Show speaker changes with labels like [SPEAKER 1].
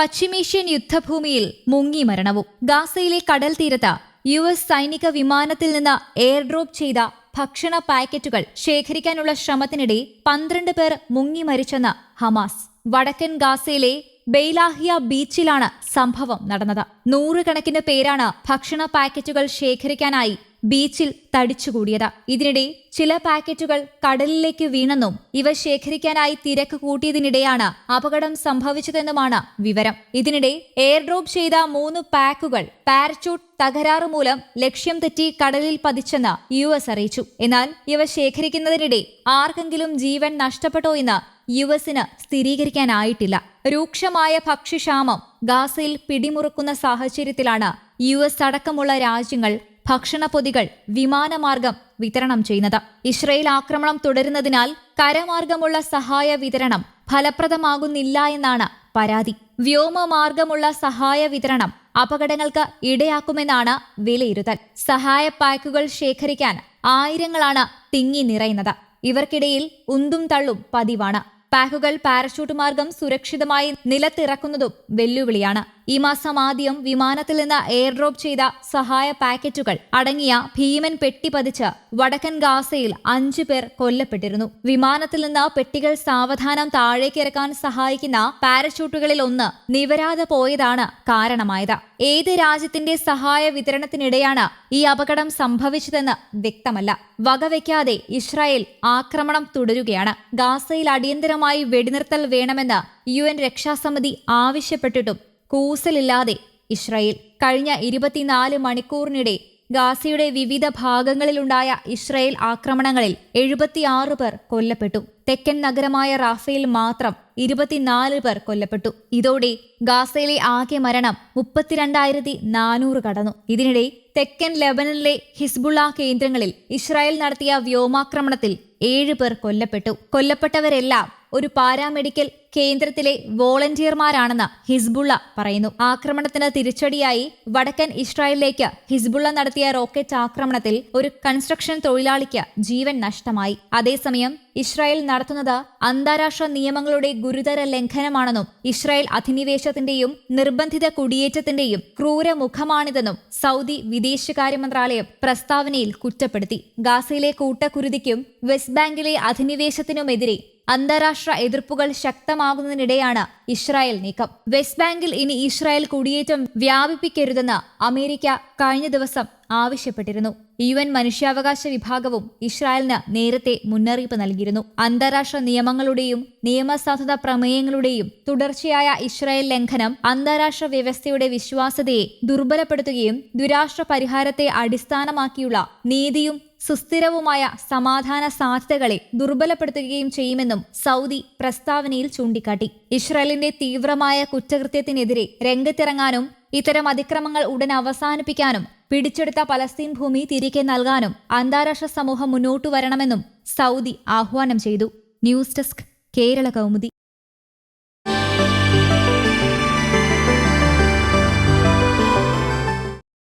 [SPEAKER 1] പശ്ചിമേഷ്യൻ യുദ്ധഭൂമിയിൽ മുങ്ങി മരണവും. ഗാസയിലെ കടൽ തീരത്ത് US സൈനിക വിമാനത്തിൽ നിന്ന് എയർ ഡ്രോപ്പ് ചെയ്ത ഭക്ഷണ പാക്കറ്റുകൾ ശേഖരിക്കാനുള്ള ശ്രമത്തിനിടെ 12 പേർ മുങ്ങി മരിച്ചെന്ന് ഹമാസ്. വടക്കൻ ഗാസയിലെ ബെയ്ലാഹിയ ബീച്ചിലാണ് സംഭവം നടന്നത്. 100 കണക്കിന് പേരാണ് ഭക്ഷണ പാക്കറ്റുകൾ ശേഖരിക്കാനായി ബീച്ചിൽ തടിച്ചുകൂടിയത്. ഇതിനിടെ ചില പാക്കറ്റുകൾ കടലിലേക്ക് വീണെന്നും ഇവ ശേഖരിക്കാനായി തിരക്ക് കൂട്ടിയതിനിടെയാണ് അപകടം സംഭവിച്ചതെന്നുമാണ് വിവരം. ഇതിനിടെ എയർ ഡ്രോപ്പ് ചെയ്ത 3 പാക്കുകൾ പാരച്യൂട്ട് തകരാറ് മൂലം ലക്ഷ്യം തെറ്റി കടലിൽ പതിച്ചെന്ന് US അറിയിച്ചു. എന്നാൽ ഇവ ശേഖരിക്കുന്നതിനിടെ ആർക്കെങ്കിലും ജീവൻ നഷ്ടപ്പെട്ടോ എന്ന് US-ന് സ്ഥിരീകരിക്കാനായിട്ടില്ല. രൂക്ഷമായ ഭക്ഷ്യക്ഷാമം ഗാസയിൽ പിടിമുറുക്കുന്ന സാഹചര്യത്തിലാണ് US അടക്കമുള്ള രാജ്യങ്ങൾ ഭക്ഷണപ്പൊതികൾ വിമാനമാർഗം വിതരണം ചെയ്യുന്നത്. ഇസ്രയേൽ ആക്രമണം തുടരുന്നതിനാൽ കരമാർഗമുള്ള സഹായ വിതരണം ഫലപ്രദമാകുന്നില്ല എന്നാണ് പരാതി. വ്യോമമാർഗമുള്ള സഹായ വിതരണം അപകടങ്ങൾക്ക് ഇടയാക്കുമെന്നാണ് വിലയിരുത്തൽ. സഹായ പാക്കുകൾ ശേഖരിക്കാൻ ആയിരങ്ങളാണ് തിങ്ങി നിറയുന്നത്. ഇവർക്കിടയിൽ ഉന്തും തള്ളും പതിവാണ്. പാക്കുകൾ പാരച്യൂട്ട് മാർഗം സുരക്ഷിതമായി നിലത്തിറക്കുന്നതും വെല്ലുവിളിയാണ്. ഈ മാസം ആദ്യം വിമാനത്തിൽ നിന്ന് എയർ ഡ്രോപ്പ് ചെയ്ത സഹായ പാക്കറ്റുകൾ അടങ്ങിയ ഭീമൻ പെട്ടി പതിച്ച് വടക്കൻ ഗാസയിൽ 5 പേർ കൊല്ലപ്പെട്ടിരുന്നു. വിമാനത്തിൽ നിന്ന് പെട്ടികൾ സാവധാനം താഴേക്കിറക്കാൻ സഹായിക്കുന്ന പാരച്യൂട്ടുകളിൽ ഒന്ന് നിവരാതെ പോയതാണ് കാരണമായത്. ഏത് രാജ്യത്തിന്റെ സഹായ വിതരണത്തിനിടെയാണ് ഈ അപകടം സംഭവിച്ചതെന്ന് വ്യക്തമല്ല. വകവയ്ക്കാതെ ഇസ്രായേൽ ആക്രമണം തുടരുകയാണ്. ഗാസയിൽ അടിയന്തരമായി വെടിനിർത്തൽ വേണമെന്ന് UN രക്ഷാസമിതി ആവശ്യപ്പെട്ടിട്ടും കൂസലില്ലാതെ ഇസ്രായേൽ. കഴിഞ്ഞ 24 മണിക്കൂറിനിടെ ഗാസയുടെ വിവിധ ഭാഗങ്ങളിലുണ്ടായ ഇസ്രായേൽ ആക്രമണങ്ങളിൽ 76 പേർ കൊല്ലപ്പെട്ടു. തെക്കൻ നഗരമായ റാഫയിൽ മാത്രം 24 പേർ കൊല്ലപ്പെട്ടു. ഇതോടെ ഗാസയിലെ ആകെ മരണം 32,400 കടന്നു. ഇതിനിടെ തെക്കൻ ലെബനനിലെ ഹിസ്ബുള്ള കേന്ദ്രങ്ങളിൽ ഇസ്രായേൽ നടത്തിയ വ്യോമാക്രമണത്തിൽ 7 പേർ കൊല്ലപ്പെട്ടു. കൊല്ലപ്പെട്ടവരെല്ലാം ഒരു പാരാമെഡിക്കൽ കേന്ദ്രത്തിലെ വോളണ്ടിയർമാരാണെന്ന് ഹിസ്ബുള്ള പറയുന്നു. ആക്രമണത്തിന് തിരിച്ചടിയായി വടക്കൻ ഇസ്രായേലിലേക്ക് ഹിസ്ബുള്ള നടത്തിയ റോക്കറ്റ് ആക്രമണത്തിൽ ഒരു കൺസ്ട്രക്ഷൻ തൊഴിലാളിക്ക് ജീവൻ നഷ്ടമായി. അതേസമയം ഇസ്രായേൽ നടത്തുന്നത് അന്താരാഷ്ട്ര നിയമങ്ങളുടെ ഗുരുതര ലംഘനമാണെന്നും ഇസ്രായേൽ അധിനിവേശത്തിന്റെയും നിർബന്ധിത കുടിയേറ്റത്തിന്റെയും ക്രൂരമുഖമാണിതെന്നും സൗദി വിദേശകാര്യ മന്ത്രാലയം പ്രസ്താവനയിൽ കുറ്റപ്പെടുത്തി. ഗാസയിലെ കൂട്ടക്കുരുതിക്കും വെസ്റ്റ് ബാങ്കിലെ അധിനിവേശത്തിനുമെതിരെ അന്താരാഷ്ട്ര എതിർപ്പുകൾ ശക്തമാകുന്നതിനിടെയാണ് ഇസ്രായേൽ നീക്കം. വെസ്റ്റ് ബാങ്കിൽ ഇനി ഇസ്രായേൽ കുടിയേറ്റം വ്യാപിപ്പിക്കരുതെന്ന് അമേരിക്ക കഴിഞ്ഞ ദിവസം ആവശ്യപ്പെട്ടിരുന്നു. UN മനുഷ്യാവകാശ വിഭാഗവും ഇസ്രായേലിന് നേരത്തെ മുന്നറിയിപ്പ് നൽകിയിരുന്നു. അന്താരാഷ്ട്ര നിയമങ്ങളുടെയും നിയമസാധുത പ്രമേയങ്ങളുടെയും തുടർച്ചയായ ഇസ്രായേൽ ലംഘനം അന്താരാഷ്ട്ര വ്യവസ്ഥയുടെ വിശ്വാസ്യതയെ ദുർബലപ്പെടുത്തുകയും ദുരാഷ്ട്ര പരിഹാരത്തെ അടിസ്ഥാനമാക്കിയുള്ള നീതിയും സുസ്ഥിരവുമായ സമാധാന സാധ്യതകളെ ദുർബലപ്പെടുത്തുകയും ചെയ്യുമെന്നും സൗദി പ്രസ്താവനയിൽ ചൂണ്ടിക്കാട്ടി. ഇസ്രായേലിന്റെ തീവ്രമായ കുറ്റകൃത്യത്തിനെതിരെ രംഗത്തിറങ്ങാനും ഇത്തരം അതിക്രമങ്ങൾ ഉടൻ അവസാനിപ്പിക്കാനും പിടിച്ചെടുത്ത പലസ്തീൻ ഭൂമി തിരികെ നൽകാനും അന്താരാഷ്ട്ര സമൂഹം മുന്നോട്ടു വരണമെന്നും സൗദി ആഹ്വാനം ചെയ്തു. News desk, Kerala Kaumudi.